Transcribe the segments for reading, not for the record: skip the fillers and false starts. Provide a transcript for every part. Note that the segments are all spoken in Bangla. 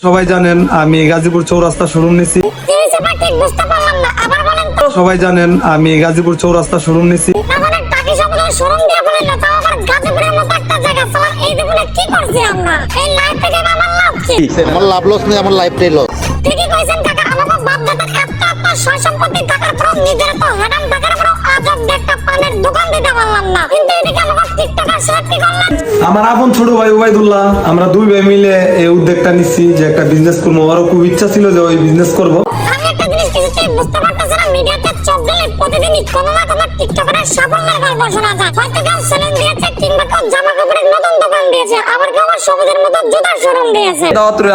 সবাই জানেন আমি গাজীপুর চৌরাস্তা শোরুম নিছি। সবাই জানেন আমি গাজীপুর চৌরাস্তা শোরুম নিছি। আমার লাভ লস নেই, আমার লাইফটাই লস। আমার আপন ছোট ভাই ওবাইদুল্লাহ, আমরা দুই ভাই মিলে এই উদ্যোগটা নিচ্ছি যে একটা বিজনেস করবো। আমারও খুব ইচ্ছা ছিল যে ওই বিজনেস করবো। প্রতিদিনই কোনো না কোনো টিকটকারের সাফল্যের গল্প শোনা যায়। হয়তো কেউ সেলুন দিয়েছে, কিংবা কেউ জামা কাপড়ের নতুন দোকান দিয়েছে, আবার কেউ আবার সবুজের মতো জুতার শোরুম দিয়েছে।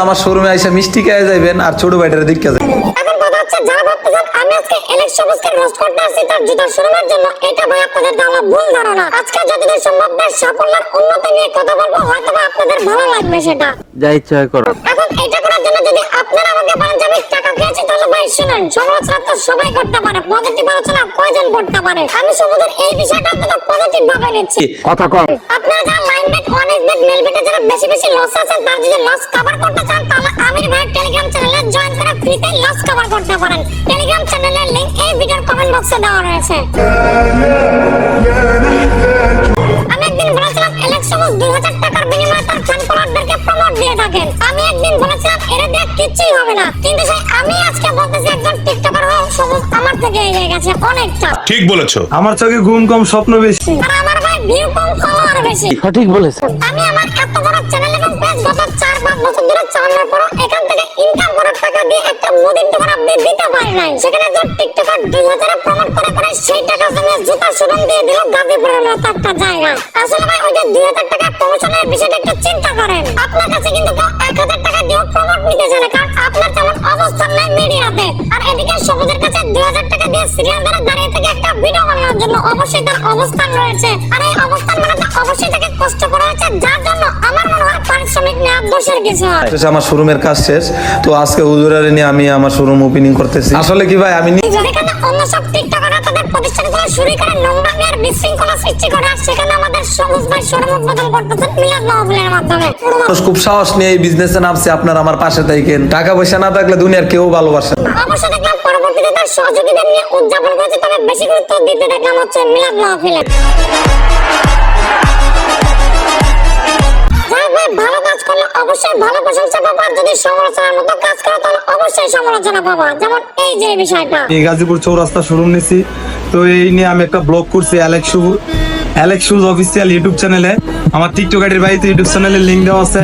আমার শোরুমে এসে মিষ্টি খেয়ে যাবেন আর ছোট ভাইটারে দেখতে যাবেন। এখন কথা হচ্ছে, যারা ভাবতেছেন আমি আজকে এলেক্স সবুজকে রোস্ট করতে আসছি তার জুতার শোরুমের জন্য, এটা ভাই আপনাদের দেওয়া ভুল ধারণা। আজকে যতদূর সম্ভব তার সাফল্যের উন্নতি নিয়ে কথা বলবো, হয়তো আপনাদের ভালো লাগবে সেটা। যা ইচ্ছা করো। এখন এটা করার জন্য যদি আপনারা আমাকে বলেন যে আমি টাকা খেয়েছি, তাহলে ভাই শুনুন, সমালোচনা তো সবাই করতে পারে, পজিটিভ আলোচনা কয়জন করতে পারে। আমি সবুজের এই বিষয়টা আপনাদের পজিটিভ ভাবে নিচ্ছি। কথা কম। আপনারা যারা line bet, one X bet, মেল বেটে যারা বেশি বেশি লস আছেন, তারা যদি লস কভার করতে চান, তাহলে আমির ভাইয়ের টেলিগ্রাম চ্যানেলে জয়েন করে ফ্রিতে লস কভার করতে পারেন। টেলিগ্রাম চ্যানেলের লিংক এই ভিডিওর কমেন্ট বক্সে দেওয়া রয়েছে। আমি একদিন বলেছিলাম এলেক্স সবুজ 2000 টাকার বিনিময়ে তার ফ্যান ফলোয়ারদেরকে প্রমোট দিয়ে থাকেন। আমি একদিন বলেছিলাম এর দিয়ে কিচ্ছুই হবে না, কিন্তু সেই আমি আজকে বলতেছি একজন টিকটকার হওয়া সবুজ আমার থেকে এগিয়ে গেছে অনেকটা। ঠিক বলেছো। আমার চোখে ঘুম কম, স্বপ্ন বেশি। আর আমার ভাই ভিউ কম, ফলোয়ার বেশি। সঠিক বলেছে। আমি আমার এত বড় চ্যানেল এবং পেজ গত 4-5 বছর ধরে চালানোর পর এখান থেকে ইনকাম করার টাকা দিয়ে একটা মুদির দোকান আপনি দিতে পারি নাই। সেখানে যে টিকটকার 2000 প্রমোট করে সেই টাকা সঙ্গে জুতা শোরুম দিয়ে দিল গাজীপুরের মতো একটা জায়গা। আসলে ভাই ওই যে 2000 টাকা প্রমোশনের বিষয়টা একটু চিন্তা করেন। আপনার কাছে কিন্তু কেউ 1000 টাকা দিয়ে প্রমোট নিতে চায় না, কারণ আপনার তেমন অবস্থান নাই মিডিয়াতে। আর এদিকে সবুজের কাছে 2000 টাকা দিয়ে সিরিয়াল ধরে দাঁড়িয়ে থেকে একটা ভিডিও বানানোর জন্য অবশ্যই তার অবস্থান রয়েছে। আর এই অবস্থান বানাতে অবশ্যই তাকে কষ্ট করা হয়েছে, যার জন্য আমার মনে হয় পারিশ্রমিক নেওয়া দোষের কিছু হয়। আমার শোরুমের কাজ শেষ, তো আজকে হুজুরারে নিয়ে আমি আমার শোরুম ওপেনিং করতেছি। আসলে কি ভাই, আমি যেখানে অন্য সব টিকটকাররা তাদের প্রতিষ্ঠানগুলো শুরু করে নোংরামি আর বিশৃঙ্খলা সৃষ্টি করে, আর সেখানে আমাদের সবুজ ভাই শোরুম উদ্বোধন করতেছেন মিলাদ মাহফিলের মাধ্যমে। খুব সাহস নিয়ে এই বিজনেসে নামছে, আপনার আমার পাশে থাকেন। টাকা পয়সা না থাকলে দুনিয়ার কেউ ভালোবাসে না। অবশ্য দেখলাম পরবর্তীতে তার সহযোগীদের নিয়ে উদযাপন করেছে, তবে বেশি গুরুত্ব দিতে দেখলাম হচ্ছে মিলাদ মাহফিলে। ভালো কাজ করলে অবশ্যই ভালো প্রশংসা পাবা, আর যদি সমালোচনার মতো কাজ করো তাহলে অবশ্যই সমালোচনা পাবা। যেমন এই যে বিষয়টা, এই গাজীপুর চৌরাস্তা শোরুম নিছি, তো এই নিয়ে আমি একটা ব্লগ করছি অ্যালেক্স শুজ অফিসিয়াল ইউটিউব চ্যানেলে। আমার টিকটক আইডির বাইরে ইউটিউব চ্যানেলের লিংক দেওয়া আছে,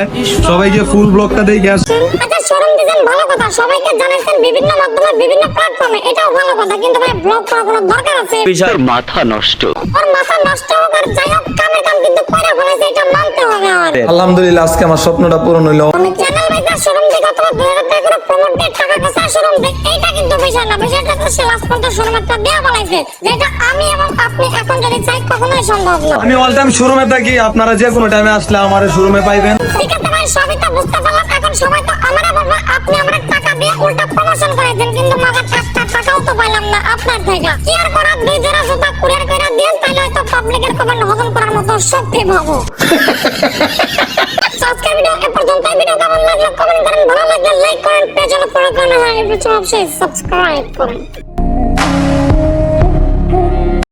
সবাইকে ফুল ব্লগটা দেখে আসুন। আচ্ছা, শোরুম দিবেন ভালো কথা, সবাইকে জানাইছেন বিভিন্ন মাধ্যমে বিভিন্ন প্ল্যাটফর্মে, এটাও ভালো কথা, কিন্তু ভাই ব্লগ করার কোনো দরকার আছে? বিষয় মাথা নষ্ট। আর মাথা নষ্ট হোক আর যাই হোক, কামে কাম কিন্তু কইরা ফেলেছে, এটা মানতে হবে আমার। আলহামদুলিল্লাহ আজকে আমার স্বপ্নটা পূরণ হইলো। আমি চ্যানেল বাইকার শোরুম থেকে অথবা 2000 টাকা করে প্রমোট দিয়ে টাকা কাঁচা শোরুম দেখ, এইটা কিন্তু বিষয় না। বিষয়টা তো সে লাস্ট পর্যন্ত শোরুম একটা দেওয়া বলাইছে, যেটা আমি এবং আপনি এখন যদি চাই কখনোই সম্ভব না। আমি অল টাইম শোরুমে থাকি, আপনারা যে কোনো টাইমে আসলে আমার শোরুমে পাইবেন। ঠিক আছে ভাই, সবই তো বুঝতে পারলাম। এখন সবাই তো আমারে বলবে আপনি আমার টাকা দিয়ে উল্টা প্রমোশন করে দেন, কিন্তু মাগার একটা টাকাও তো পাইলাম না আপনার থেকে। কি আর করার, 2 জোড়া জুতা কুরিয়ার করে দেন, তাহলে হয়তো পাবলিকের কমেন্ট হজম করার মতো শক্তি পাবো। আজকের ভিডিও এ পর্যন্ত। ভিডিও কেমন লাগলো কমেন্ট করেন, ভালো লাগলে লাইক করেন, পেজ ফলো করেন, আর অবশ্যই সাবস্ক্রাইব করেন।